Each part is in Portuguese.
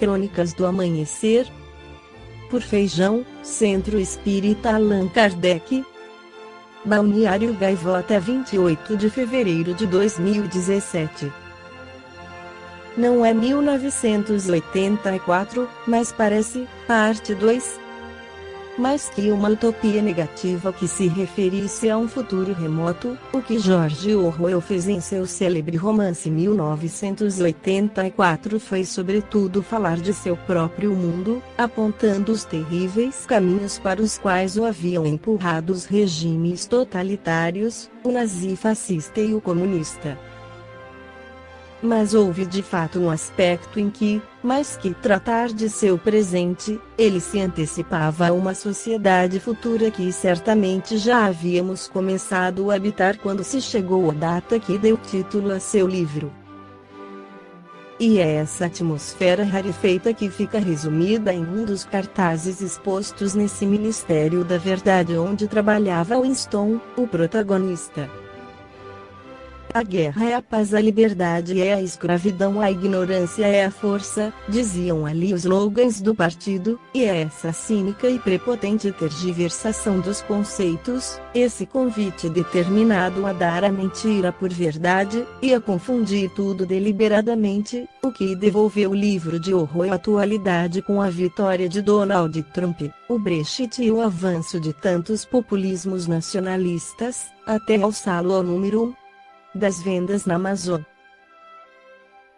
Crônicas do Amanhecer, por Feijão, Centro Espírita Allan Kardec. Balneário Gaivota, 28 de fevereiro de 2017. Não é 1984, mas parece, parte 2. Mais que uma utopia negativa que se referisse a um futuro remoto, o que George Orwell fez em seu célebre romance 1984 foi sobretudo falar de seu próprio mundo, apontando os terríveis caminhos para os quais o haviam empurrado os regimes totalitários, o nazifascista e o comunista. Mas houve de fato um aspecto em que, mais que tratar de seu presente, ele se antecipava a uma sociedade futura que certamente já havíamos começado a habitar quando se chegou à data que deu título a seu livro. E é essa atmosfera rarefeita que fica resumida em um dos cartazes expostos nesse Ministério da Verdade onde trabalhava Winston, o protagonista. A guerra é a paz, a liberdade é a escravidão, a ignorância é a força, diziam ali os slogans do partido, e é essa cínica e prepotente tergiversação dos conceitos, esse convite determinado a dar a mentira por verdade, e a confundir tudo deliberadamente, o que devolveu o livro de Orwell à atualidade com a vitória de Donald Trump, o Brexit e o avanço de tantos populismos nacionalistas, até alçá-lo ao número 1 das vendas na Amazon.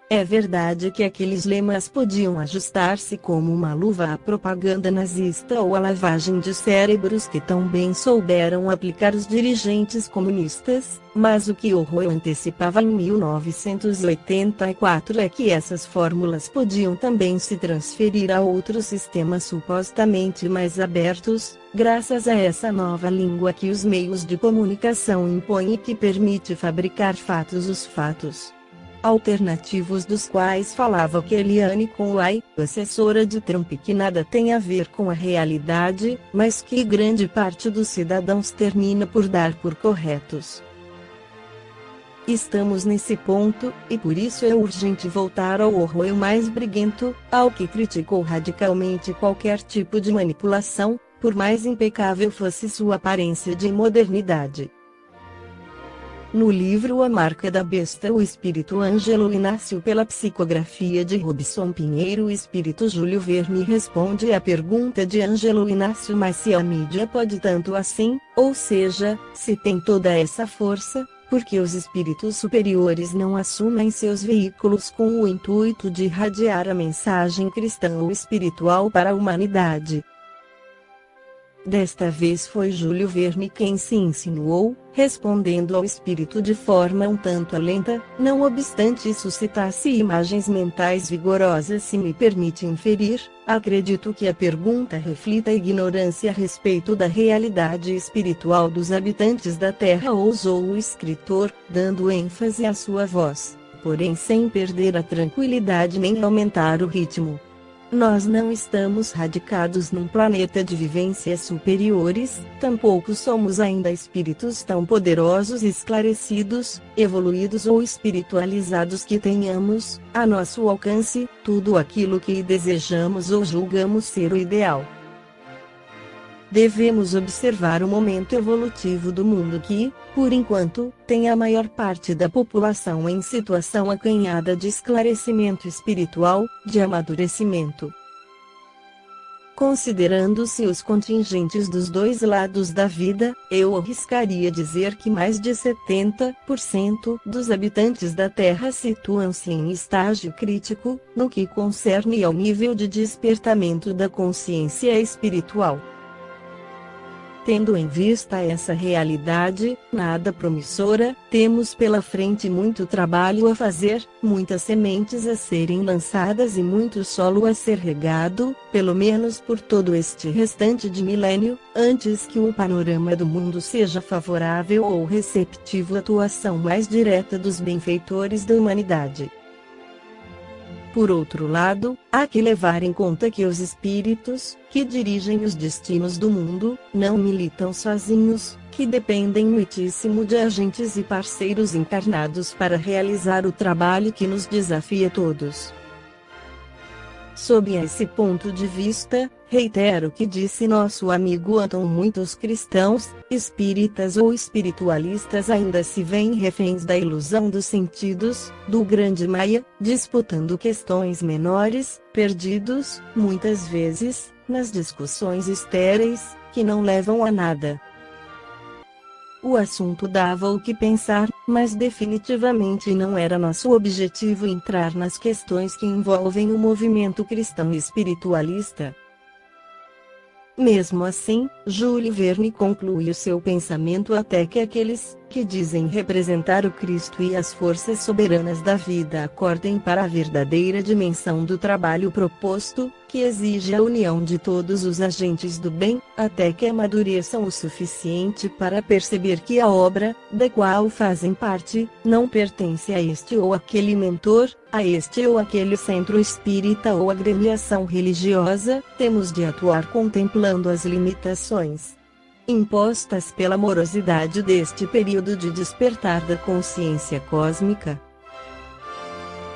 É verdade que aqueles lemas podiam ajustar-se como uma luva à propaganda nazista ou à lavagem de cérebros que tão bem souberam aplicar os dirigentes comunistas, mas o que Orwell antecipava em 1984 é que essas fórmulas podiam também se transferir a outros sistemas supostamente mais abertos, graças a essa nova língua que os meios de comunicação impõem e que permite fabricar fatos, os fatos alternativos dos quais falava Kellyanne Conway, assessora de Trump, que nada tem a ver com a realidade, mas que grande parte dos cidadãos termina por dar por corretos. Estamos nesse ponto, e por isso é urgente voltar ao Orwell mais briguento, ao que criticou radicalmente qualquer tipo de manipulação, por mais impecável fosse sua aparência de modernidade. No livro A Marca da Besta, o espírito Ângelo Inácio, pela psicografia de Robson Pinheiro, o espírito Júlio Verne responde à pergunta de Ângelo Inácio: mas se a mídia pode tanto assim, ou seja, se tem toda essa força, por que os espíritos superiores não assumem seus veículos com o intuito de irradiar a mensagem cristã ou espiritual para a humanidade? Desta vez foi Júlio Verne quem se insinuou, respondendo ao espírito de forma um tanto lenta, não obstante suscitasse imagens mentais vigorosas. Se me permite inferir, acredito que a pergunta reflita a ignorância a respeito da realidade espiritual dos habitantes da Terra, ousou o escritor, dando ênfase à sua voz, porém sem perder a tranquilidade nem aumentar o ritmo. Nós não estamos radicados num planeta de vivências superiores, tampouco somos ainda espíritos tão poderosos, esclarecidos, evoluídos ou espiritualizados que tenhamos, a nosso alcance, tudo aquilo que desejamos ou julgamos ser o ideal. Devemos observar o momento evolutivo do mundo que, por enquanto, tem a maior parte da população em situação acanhada de esclarecimento espiritual, de amadurecimento. Considerando-se os contingentes dos dois lados da vida, eu arriscaria dizer que mais de 70% dos habitantes da Terra situam-se em estágio crítico, no que concerne ao nível de despertamento da consciência espiritual. Tendo em vista essa realidade, nada promissora, temos pela frente muito trabalho a fazer, muitas sementes a serem lançadas e muito solo a ser regado, pelo menos por todo este restante de milênio, antes que o panorama do mundo seja favorável ou receptivo à atuação mais direta dos benfeitores da humanidade. Por outro lado, há que levar em conta que os espíritos, que dirigem os destinos do mundo, não militam sozinhos, que dependem muitíssimo de agentes e parceiros encarnados para realizar o trabalho que nos desafia a todos. Sob esse ponto de vista, reitero o que disse nosso amigo Anton: muitos cristãos, espíritas ou espiritualistas ainda se veem reféns da ilusão dos sentidos, do grande Maya, disputando questões menores, perdidos, muitas vezes, nas discussões estéreis, que não levam a nada. O assunto dava o que pensar, mas definitivamente não era nosso objetivo entrar nas questões que envolvem o movimento cristão espiritualista. Mesmo assim, Jules Verne conclui o seu pensamento até que aqueles que dizem representar o Cristo e as forças soberanas da vida acordem para a verdadeira dimensão do trabalho proposto, que exige a união de todos os agentes do bem, até que amadureçam o suficiente para perceber que a obra, da qual fazem parte, não pertence a este ou aquele mentor, a este ou aquele centro espírita ou agremiação religiosa. Temos de atuar contemplando as limitações impostas pela morosidade deste período de despertar da consciência cósmica.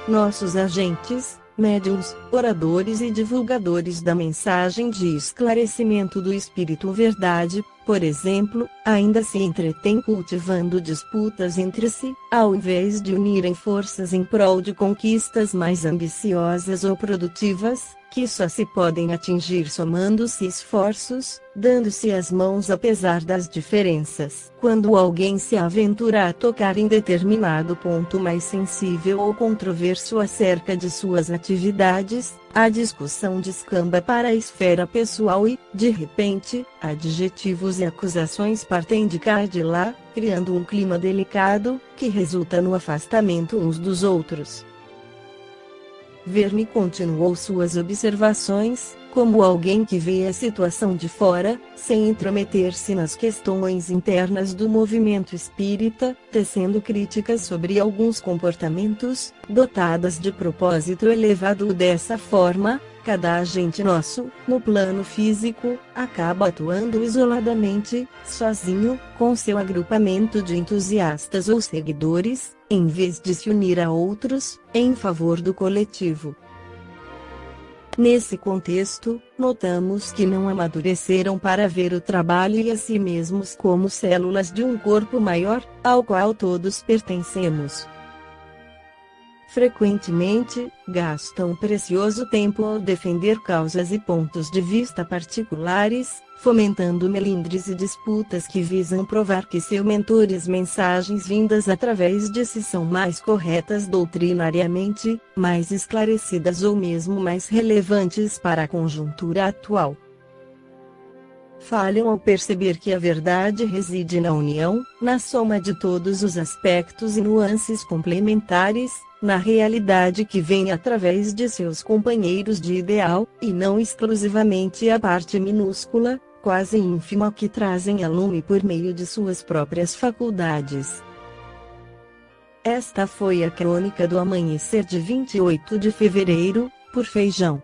Nossos agentes, médiuns, oradores e divulgadores da mensagem de esclarecimento do Espírito Verdade, por exemplo, ainda se entretêm cultivando disputas entre si, ao invés de unirem forças em prol de conquistas mais ambiciosas ou produtivas, que só se podem atingir somando-se esforços, dando-se as mãos apesar das diferenças. Quando alguém se aventura a tocar em determinado ponto mais sensível ou controverso acerca de suas atividades, a discussão descamba para a esfera pessoal e, de repente, adjetivos e acusações partem de cá e de lá, criando um clima delicado, que resulta no afastamento uns dos outros. Verne continuou suas observações, como alguém que vê a situação de fora, sem intrometer-se nas questões internas do movimento espírita, tecendo críticas sobre alguns comportamentos, dotadas de propósito elevado. Dessa forma, cada agente nosso, no plano físico, acaba atuando isoladamente, sozinho, com seu agrupamento de entusiastas ou seguidores, em vez de se unir a outros, em favor do coletivo. Nesse contexto, notamos que não amadureceram para ver o trabalho e a si mesmos como células de um corpo maior, ao qual todos pertencemos. Frequentemente, gastam precioso tempo ao defender causas e pontos de vista particulares, fomentando melindres e disputas que visam provar que seu mentor e as mensagens vindas através de si são mais corretas doutrinariamente, mais esclarecidas ou mesmo mais relevantes para a conjuntura atual. Falham ao perceber que a verdade reside na união, na soma de todos os aspectos e nuances complementares, na realidade que vem através de seus companheiros de ideal, e não exclusivamente a parte minúscula, quase ínfima que trazem a lume por meio de suas próprias faculdades. Esta foi a crônica do amanhecer de 28 de fevereiro, por Feijão.